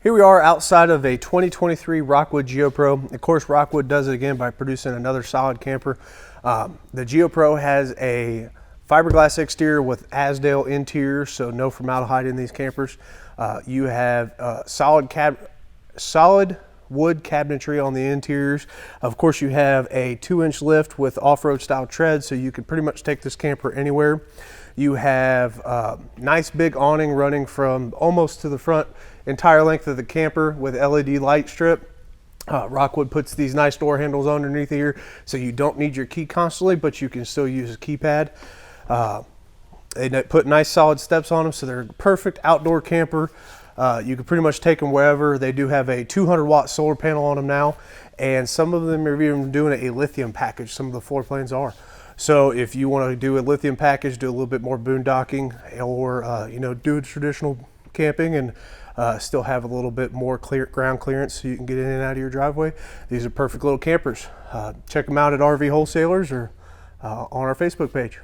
Here we are outside of a 2023 Rockwood Geo Pro. Of course, Rockwood does it again by producing another solid camper. The Geo Pro has a fiberglass exterior with Azdel interior, so no formaldehyde in these campers. You have solid wood cabinetry on the interiors. Of course, you have a 2-inch lift with off-road style tread, so you can pretty much take this camper anywhere. You have nice big awning running from almost to the front entire length of the camper with LED light strip. Rockwood puts these nice door handles underneath here, so you don't need your key constantly, but you can still use a keypad. They put nice solid steps on them, so they're a perfect outdoor camper. You can pretty much take them wherever. They do have a 200-watt solar panel on them now, and some of them are even doing a lithium package. Some of the floor plans are. So if you want to do a lithium package, do a little bit more boondocking, or do traditional camping and still have a little bit more ground clearance so you can get in and out of your driveway, these are perfect little campers. Check them out at RV Wholesalers or on our Facebook page.